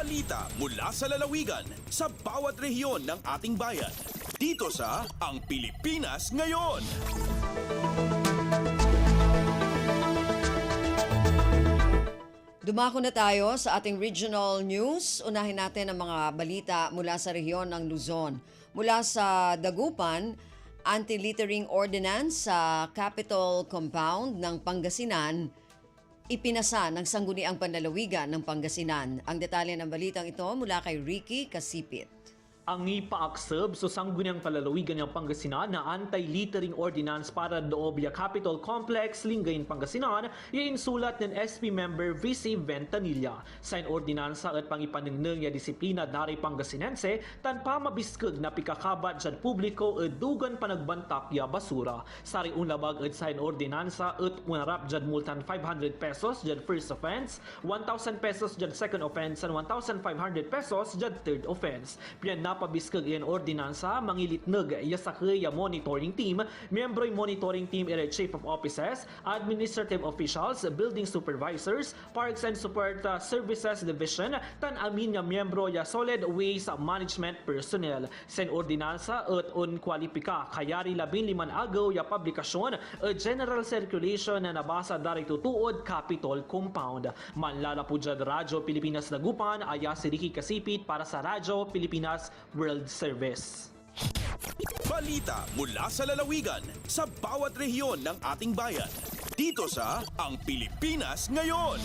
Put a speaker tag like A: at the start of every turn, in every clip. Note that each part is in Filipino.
A: Balita mula sa lalawigan sa bawat rehiyon ng ating bayan. Dito sa Ang Pilipinas Ngayon.
B: Dumako na tayo sa ating regional news. Unahin natin ang mga balita mula sa rehiyon ng Luzon. Mula sa Dagupan, anti-littering ordinance sa Capitol Compound ng Pangasinan ipinasa ng Sangguniang Panlalawigan ng Pangasinan. Ang detalye ng balitang ito mula kay Ricky Kasipit.
C: Ang ipaaksab sa Sangguniang Panlalawigan ng Pangasinan na anti-littering ordinance para Doobia Capitol Complex, Lingayen, Pangasinan, iinsulat ng SP member VC Ventanilla. Sa ordinansa at pangipanengneng ya disiplina dari Pangasinense, tanpa mabiskag na pikakabat dyan publiko at dugan panagbantak ya basura. Sari unlabag at sa ordinansa at unarap dyan multan 500 pesos dyan first offense, 1,000 pesos dyan second offense, and 1,500 pesos dyan third offense. Napabiskag iyan ordinansa, mangilitnag yasakay monitoring team, miyembro monitoring team chief of offices, administrative officials, building supervisors, parks and support services division, tan amin nga miyembro ya solid waste management personnel. Sen ordinansa at unkwalipika kayari 15 agaw ya publikasyon at general circulation na nabasa dari tutuod Capitol Compound. Manlala po dyan Radyo Pilipinas Dagupan, aya si Ricky Kasipit para sa Radyo Pilipinas World Service.
A: Balita mula sa lalawigan sa bawat rehiyon ng ating bayan. Dito sa Ang Pilipinas Ngayon.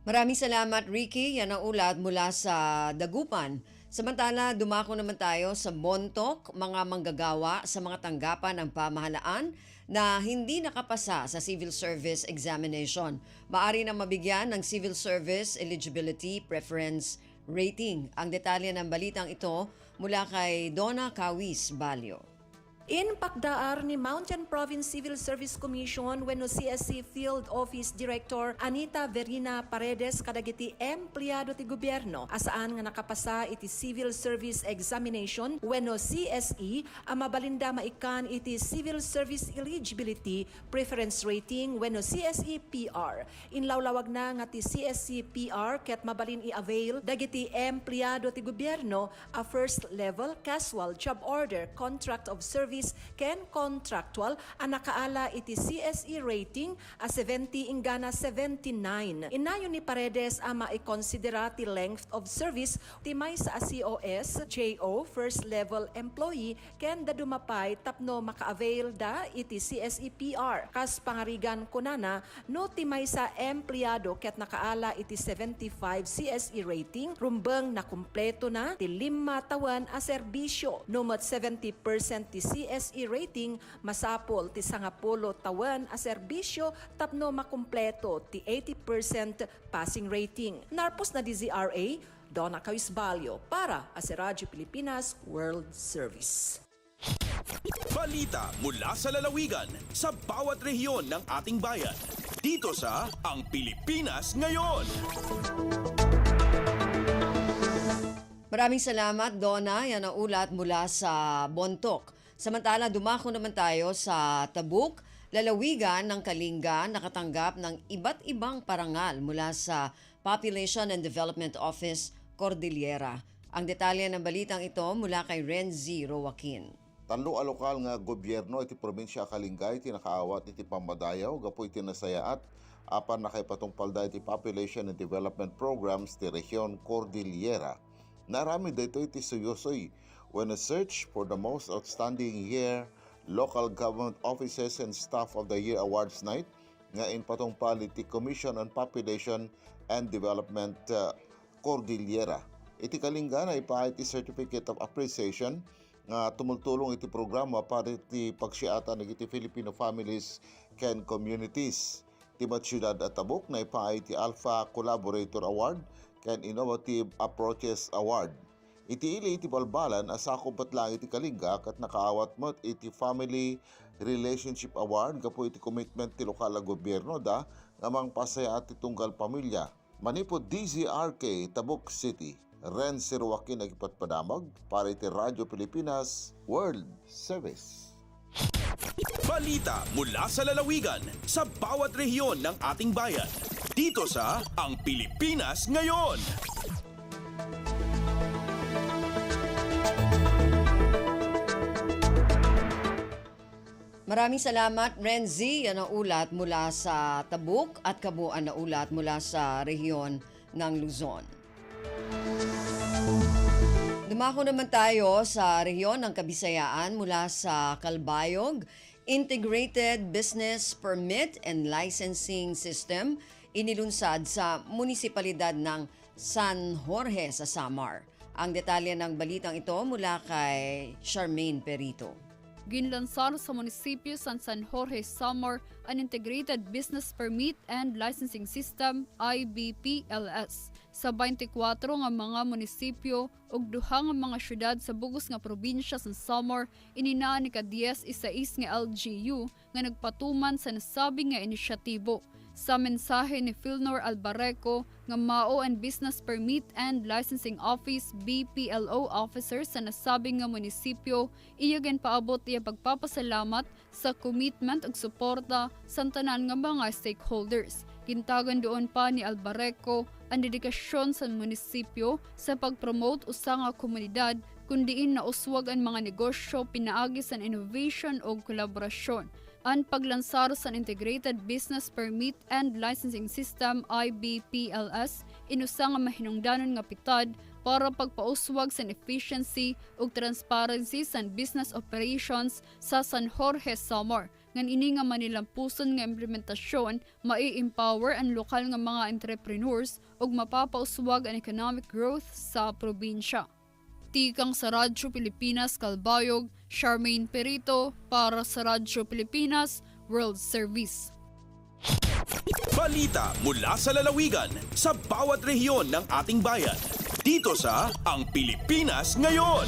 B: Maraming salamat, Ricky. Yan ang ulat mula sa Dagupan. Samantala, dumako naman tayo sa Bontoc, mga manggagawa sa mga tanggapan ng pamahalaan na hindi nakapasa sa Civil Service Examination. Maari na mabigyan ng Civil Service Eligibility Preference Rating. Ang detalye ng balitang ito mula kay Donna Kawis Balyo.
D: In pagdaar ni Mountain Province Civil Service Commission wenno CSC Field Office Director Anita Verina Paredes kadagiti empleyado ti gobyerno asaan nga nakapasa iti Civil Service Examination wenno CSE ang mabalinda maikan iti Civil Service Eligibility Preference Rating wenno CSE PR. Inlawlawag na nga ti CSE PR ket mabalin i-avail dagiti empleyado ti gobyerno a first level casual job order contract of service ken contractual ang nakaala iti CSE rating a 70 ingana 79. Inayon ni Paredes ang maikonsidera ti length of service ti may sa COS, JO, first level employee ken dadumapay tapno maka-avail da iti CSE PR. Kas pangarigan kunana no ti may sa empleyado ket nakaala iti 75 CSE rating rumbeng na kumpleto na ti 5 tawen a serbisyo. No mat 70% ti CSE rating masapol ti 10 tawen a serbisyo tapno makumpleto ti 80% passing rating. Narpos na DZRA, Donna Cawisbalio para sa Radyo Pilipinas World Service.
A: Balita mula sa lalawigan sa bawat rehiyon ng ating bayan. Dito sa Ang Pilipinas Ngayon.
B: Maraming salamat, Donna. Yan ang ulat mula sa Bontoc. Samantala, dumako naman tayo sa Tabuk, lalawigan ng Kalinga, nakatanggap ng iba't ibang parangal mula sa Population and Development Office, Cordillera. Ang detalye ng balitang ito mula kay Renzi Roaquin.
E: Tanlo a lokal nga gobyerno iti probinsya Kalingay iti nakaawat iti pamadayaw gapu iti nasayaat apan nakaypatungpalda iti Population and Development Programs ti Rehiyon Cordillera. Narami dito iti suyosoy when a search for the most outstanding year local government offices and staff of the year awards night nga in patungpal iti Commission on Population and Development Cordillera. Iti Kalinga na ipa iti Certificate of Appreciation nga tumultulong iti programa para iti pagsiata ng iti Filipino families ken communities. Timat Siyudad at Tabuk na ipa iti Alpha Collaborator Award ken Innovative Approaches Award. Iti ili iti balbalan asako batlang iti Kalinga kat nakaawat mo iti Family Relationship Award gapo iti commitment ti lokal na gobyerno da ngamang pasaya at tunggal pamilya. Manipod DZRK Tabuk City. Ren Sirwakin nagipatpadamag para iti Radyo Pilipinas World Service.
A: Balita mula sa lalawigan sa bawat rehiyon ng ating bayan. Dito sa Ang Pilipinas Ngayon.
B: Maraming salamat, Renzi. Yan ang ulat mula sa Tabuk at kabuuan na ulat mula sa rehiyon ng Luzon. Dumako naman tayo sa rehiyon ng Kabisayaan mula sa Calbayog. Integrated Business Permit and Licensing System inilunsad sa munisipalidad ng San Jorge sa Samar. Ang detalye ng balitang ito mula kay Charmaine Perito.
F: Ginlansar sa munisipyo San Jorge, Samar ang Integrated Business Permit and Licensing System IBPLS sa 24 nga mga munisipyo ug duha nga mga syudad sa bugos nga probinsya sa Samar. Ininaan ni ka-10 nga LGU nga nagpatuman sa nasabing nga inisyatibo. Sa mensahe ni Filnor Albareco nga Mao and Business Permit and Licensing Office BPLO officer sa nasabing nga munisipyo, iyagan paabot iya pagpapasalamat sa commitment ug suporta sa tanan nga mga stakeholders. Gintagan doon pa ni Albareco ang dedikasyon sa munisipyo sa pagpromote usa nga komunidad kundiin na uswag ang mga negosyo pinaagi sa innovation o kolaborasyon. Ang paglansar sa Integrated Business Permit and Licensing System IBPLS inusa nga mahinungdanon nga pitad para pagpauswag sa efficiency ug transparency sa business operations sa San Jorge, Samar. Ngan ini nga manilampuson nga implementasyon mai-empower ang lokal nga mga entrepreneurs ug mapapauswag ang economic growth sa probinsya. Tikang sa Radyo Pilipinas, Calbayog, Charmaine Perito para sa Radyo Pilipinas World Service.
A: Balita mula sa lalawigan sa bawat rehiyon ng ating bayan. Dito sa Ang Pilipinas Ngayon.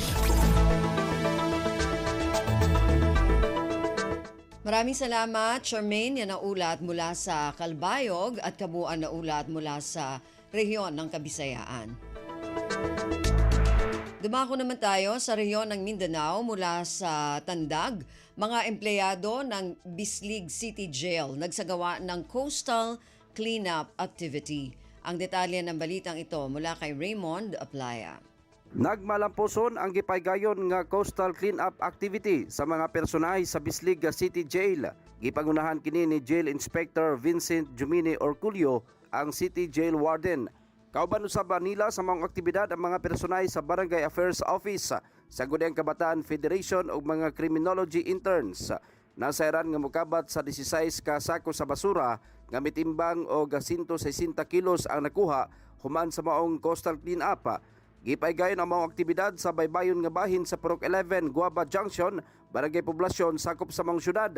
B: Maraming salamat, Charmaine. Yan ang ulat mula sa Calbayog at kabuuan na ulat mula sa rehiyon ng Kabisayaan. Dumako naman tayo sa rehiyon ng Mindanao mula sa Tandag. Mga empleyado ng Bislig City Jail nagsagawa ng coastal cleanup activity. Ang detalye ng balitang ito mula kay Raymond Aplaya.
G: Nagmalampuson ang gipaygayon nga coastal cleanup activity sa mga personahe sa Bislig City Jail. Gipangunahan kini ni Jail Inspector Vincent Jumini Orculio, ang City Jail Warden. Kauban usab nila sa mga aktibidad ang mga personahe sa Barangay Affairs Office sa Gudang Kabataan Federation ug mga criminology interns. Nasairan nga mokabat sa 16 ka sako sa basura nga mitimbang og 160 kilos ang nakuha human sa maong coastal cleanup. Gipaygayon ang mga aktibidad sa baybayon nga bahin sa Purok 11 Guaba Junction, Barangay Poblasyon sakop sa mga syudad.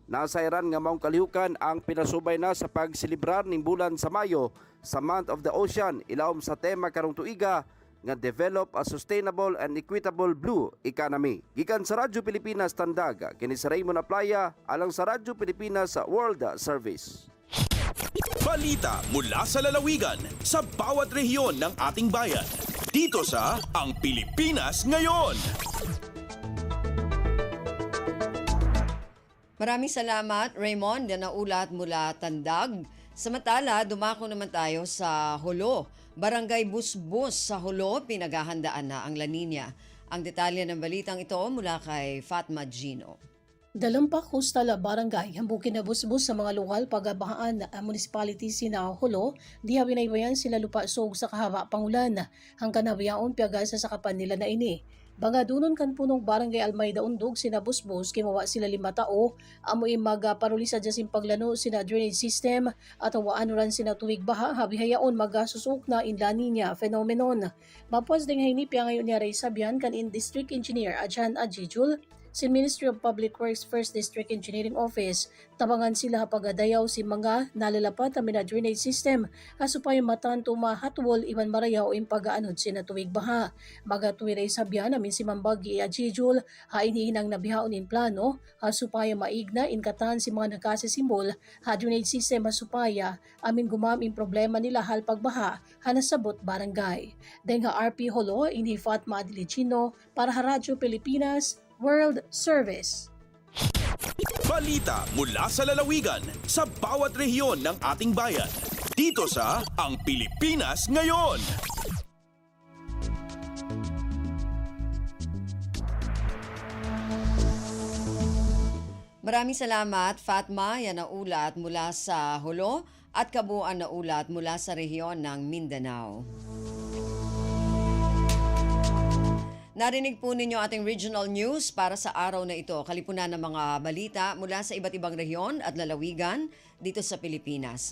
G: Nasairan nga maong kalihukan ang pinasubay na sa pagsilibrar ning bulan sa Mayo sa Month of the Ocean ilawom sa tema karong tuiga nga Develop a Sustainable and Equitable Blue Economy. Gikan sa Radyo Pilipinas Tandag, kini sa Raymond Aplaya alang sa Radyo Pilipinas World Service.
A: Balita mula sa lalawigan sa bawat rehiyon ng ating bayan. Dito sa Ang Pilipinas Ngayon.
B: Maraming salamat, Raymond. Yan ang ulat mula Tandag. Samantala, dumako naman tayo sa Hulo. Barangay Busbus sa Hulo, pinaghahandaan na ang La Nina. Ang detalye ng balitang ito mula kay Fatma Gino.
H: Dalampak Coastal Barangay, hambukin na busbus sa mga lokal pagabahaan na municipality sina Hulo, di binaybayan sila lupa sog sa kahaba pangulan, hanggang nabiyaon piaga sa sakapan nila na ini. Bangadunon kan punong Barangay Almayda Undog sina busbus, kimawa sila 5 tao, amoy magaparuli sa jasing paglano sina drainage system at awaan ran sina tuwig baha, habihayaon magasusok na in La Nina phenomenon. Mapuas ding hinipya ngayon niya sabihan kan in District Engineer Ajan Ajijul, si Ministry of Public Works 1st District Engineering Office, tabangan sila pagadayaw si mga nalalapat ang drainage system asupay matanto mahatwol iman marayaw im pagaanod sina tuwig baha. Magatuwiray sabyan namin si Mambagi Ajijul hainihinang nabihaon in plano asupaya maigna in katan si mga nakasisimbol ha drainage system asupaya amin gumam in problema nila hal pagbaha hanasabot barangay. Dengha RP Holo ini Fatma Adilicino para sa Radyo Pilipinas World Service.
A: Balita mula sa lalawigan sa bawat rehiyon ng ating bayan. Dito sa Ang Pilipinas Ngayon.
B: Maraming salamat, Fatma. Yan ang ulat mula sa Hulo at kabuuan na ulat mula sa rehiyon ng Mindanao. Narinig po ninyo ating regional news para sa araw na ito. Kalipunan ng mga balita mula sa iba't ibang rehiyon at lalawigan dito sa Pilipinas.